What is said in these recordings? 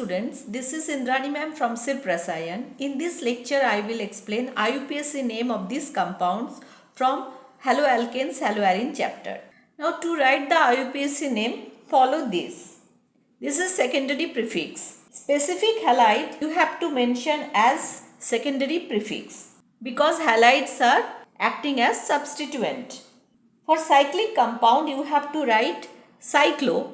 students, this is Indrani ma'am from SIRP Rasayan. In this lecture, I will explain IUPAC name of these compounds from Haloalkanes Haloarenes chapter. Now to write the IUPAC name, follow this. This is secondary prefix. Specific halide you have to mention as secondary prefix because halides are acting as substituent. For cyclic compound, you have to write cyclo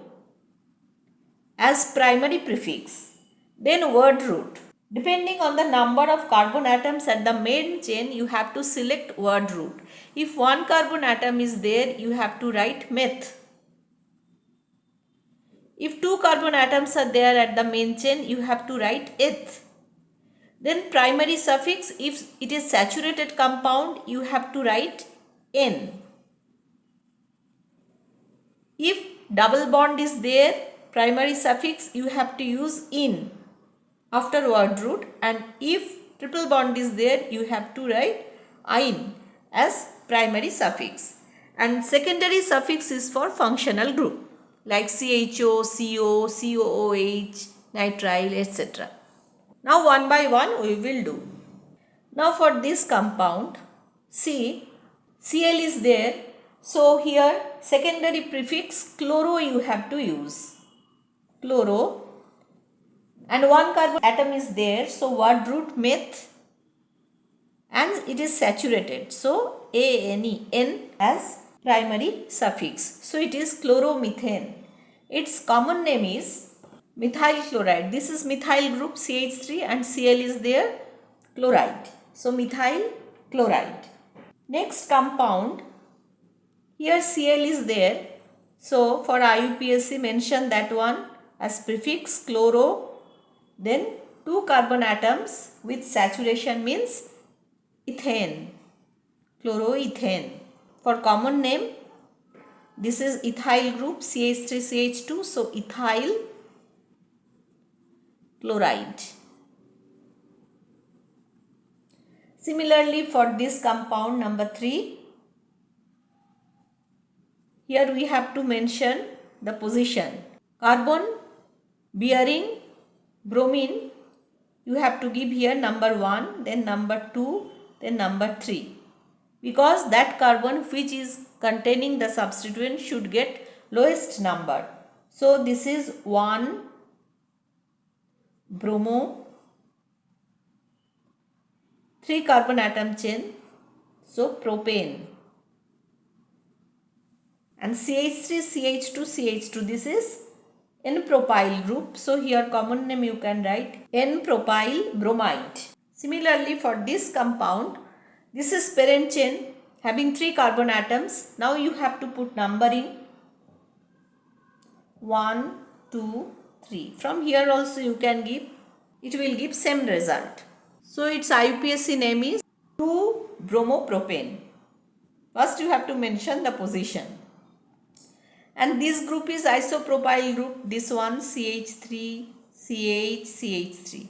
as primary prefix, then word root. Depending on the number of carbon atoms at the main chain, you have to select word root. If one carbon atom is there, you have to write meth. If two carbon atoms are there at the main chain, you have to write eth. Then primary suffix, if it is saturated compound, you have to write N. If double bond is there, primary suffix you have to use in after word root, and if triple bond is there, you have to write ein as primary suffix. And secondary suffix is for functional group like CHO, CO, COOH, nitrile, etc. Now one by one we will do. Now for this compound, see, Cl is there. So here secondary prefix chloro you have to use. Chloro. And one carbon atom is there. So word root meth. And it is saturated. So ANE, N as primary suffix. So it is chloromethane. Its common name is methyl chloride. This is methyl group CH3 and Cl is there, chloride. So methyl chloride. Next compound, here Cl is there. So for IUPAC mention that one as prefix chloro. Then two carbon atoms with saturation means ethane, chloroethane. For common name, this is ethyl group CH3CH2, so ethyl chloride. Similarly, for this compound number 3, here we have to mention the position. Carbon bearing bromine, you have to give here number 1, then number 2, then number 3. Because that carbon which is containing the substituent should get lowest number. So this is 1 bromo, 3 carbon atom chain, so propane. And CH3, CH2, CH2, this is N-propyl group. So here common name you can write N-propyl bromide. Similarly for this compound, this is parent chain having 3 carbon atoms. Now you have to put numbering 1, 2, 3. From here also you can give, it will give same result. So its IUPAC name is 2-bromopropane. First you have to mention the position. And this group is isopropyl group. This one CH3, CH, CH3.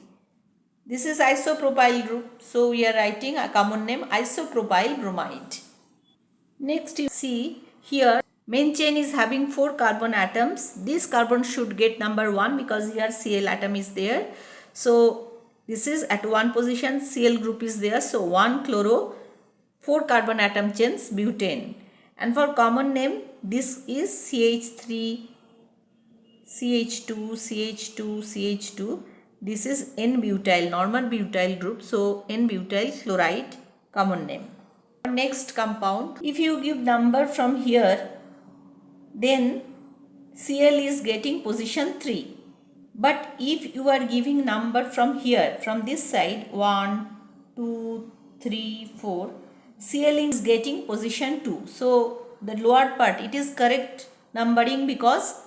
This is isopropyl group. So we are writing a common name isopropyl bromide. Next you see here main chain is having 4 carbon atoms. This carbon should get number 1 because here Cl atom is there. So this is at 1 position, Cl group is there. So 1 chloro, 4 carbon atom chains butane. And for common name, this is CH3, CH2, CH2, CH2. This is N-butyl, normal butyl group. So N-butyl chloride, common name. Next compound, if you give number from here, then Cl is getting position 3. But if you are giving number from here, from this side, 1, 2, 3, 4, Cl is getting position 2. So the lower part, it is correct numbering because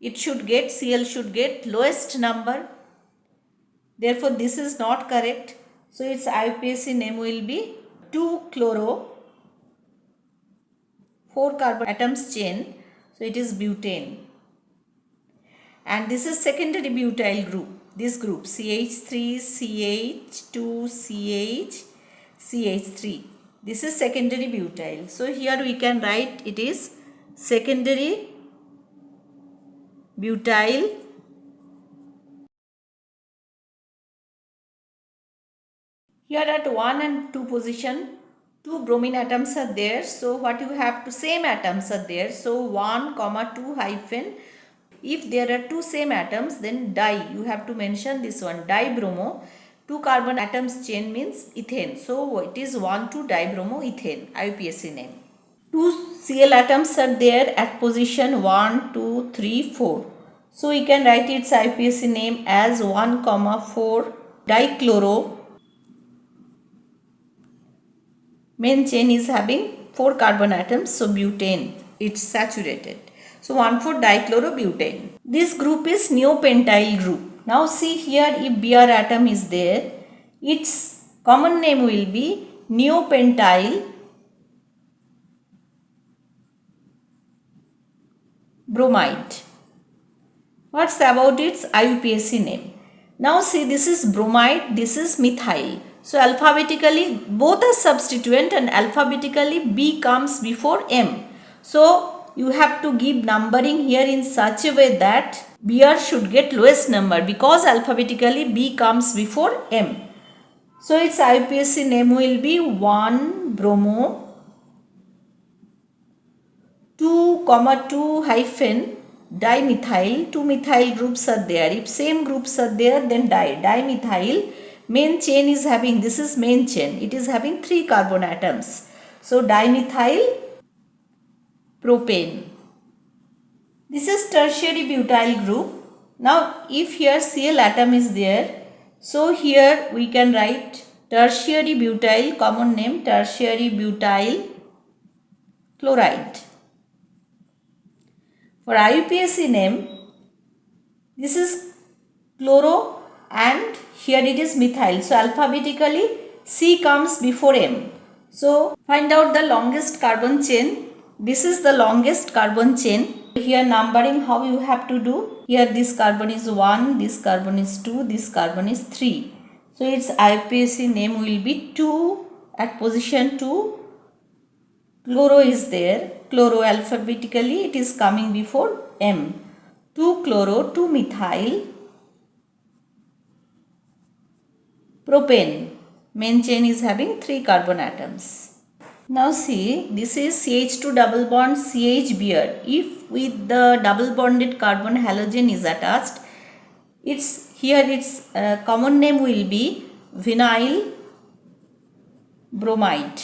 it should get, Cl should get lowest number. Therefore this is not correct. So its IUPAC name will be 2-chloro, 4 carbon atoms chain. So it is butane. And this is secondary butyl group. This group CH3, CH2, CH, CH3. This is secondary butyl. So here we can write it is secondary butyl Here at 1 and 2 position, 2 bromine atoms are there. So what you have to, same atoms are there. So 1 comma 2 hyphen. If there are 2 same atoms, then di, you have to mention this one, dibromo. 2 carbon atoms chain means ethane. So it is 1,2-dibromoethane, IUPAC name. 2 Cl atoms are there at position 1, 2, 3, 4. So we can write its IUPAC name as 1, 4 dichloro. Main chain is having 4 carbon atoms, so butane, it's saturated. So 1,4-dichlorobutane. This group is neopentyl group. Now see here, if Br atom is there, its common name will be neopentyl bromide. What's about its IUPAC name? Now see, this is bromide, this is methyl. So alphabetically both are substituent and alphabetically B comes before M. So you have to give numbering here in such a way that Br should get lowest number, because alphabetically B comes before M. So its IUPAC name will be 1-bromo 2,2 hyphen dimethyl. 2 methyl groups are there. If same groups are there, then dimethyl. Main chain is having, this is main chain, it is having 3 carbon atoms. So dimethyl propane. This is tertiary butyl group. Now if here Cl atom is there, so here we can write tertiary butyl, common name tertiary butyl chloride. For IUPAC name, this is chloro and here it is methyl. So alphabetically C comes before M. So find out the longest carbon chain. This is the longest carbon chain. Here numbering, how you have to do? Here this carbon is 1, this carbon is 2, this carbon is 3. So its IUPAC name will be 2 at position 2. Chloro is there. Chloro alphabetically it is coming before M. 2-chloro, 2-methyl propane. Main chain is having 3 carbon atoms. Now see, this is CH2 double bond CH-Br. If with the double bonded carbon halogen is attached, its common name will be vinyl bromide.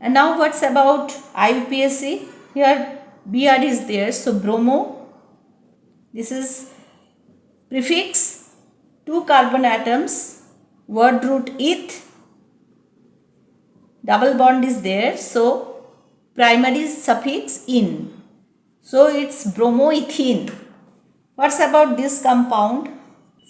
And now what's about IUPAC? Here Br is there, so bromo. This is prefix, 2 carbon atoms, word root eth, double bond is there, so primary suffix in. So it's bromoethene. What's about this compound?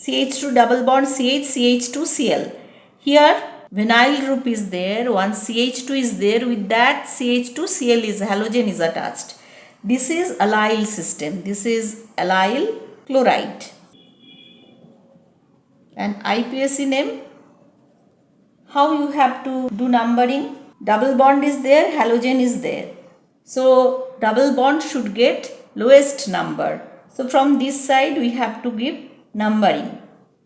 CH2 double bond CH, CH2 Cl. Here vinyl group is there, one CH2 is there, with that CH2 Cl is halogen is attached. This is allyl system. This is allyl chloride. And IUPAC name, how you have to do numbering? Double bond is there, halogen is there. So double bond should get lowest number. So from this side we have to give numbering.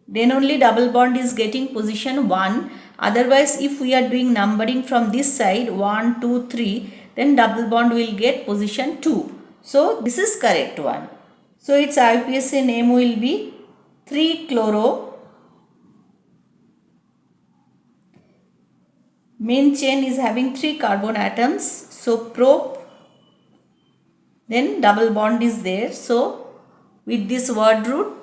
Then only double bond is getting position 1. Otherwise if we are doing numbering from this side 1, 2, 3, then double bond will get position 2. So this is correct one. So its IUPAC name will be 3-chloro. Main chain is having 3 carbon atoms, so prop, then double bond is there. So with this word root,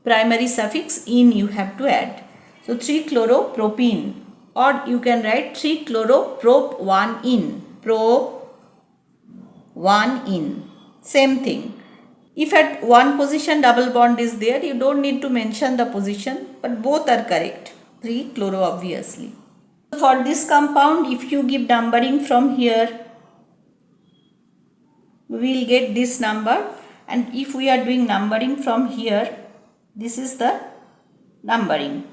primary suffix in you have to add. So 3-chloropropene, or you can write 3-chloroprop1-in, prop 1 in, same thing. If at one position double bond is there, you don't need to mention the position, but both are correct. 3-chloro obviously. For this compound, if you give numbering from here, we will get this number, and if we are doing numbering from here, this is the numbering.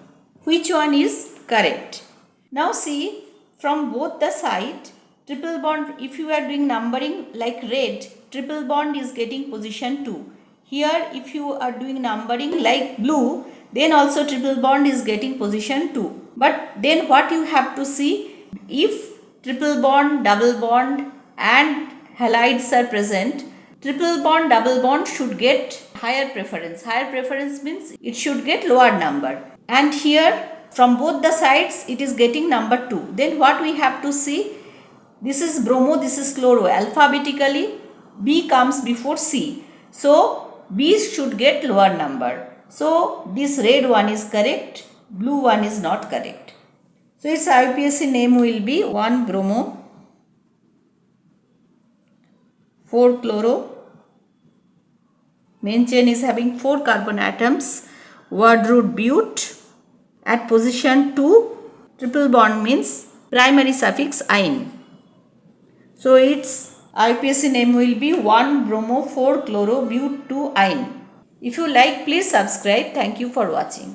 Which one is correct? Now see, from both the side, triple bond, if you are doing numbering like red, triple bond is getting position 2. Here if you are doing numbering like blue, then also triple bond is getting position 2. But then what you have to see, if triple bond, double bond and halides are present, triple bond, double bond should get higher preference. Higher preference means it should get lower number. And here from both the sides it is getting number 2. Then what we have to see, this is bromo, this is chloro. Alphabetically B comes before C. So B should get lower number. So this red one is correct, blue one is not correct. So its IUPAC name will be 1 bromo, 4 chloro. Main chain is having 4 carbon atoms. Word root but. At position 2, triple bond means primary suffix -ine. So its IUPAC name will be 1 bromo 4 chloro but 2 -ine. If you like, please subscribe. Thank you for watching.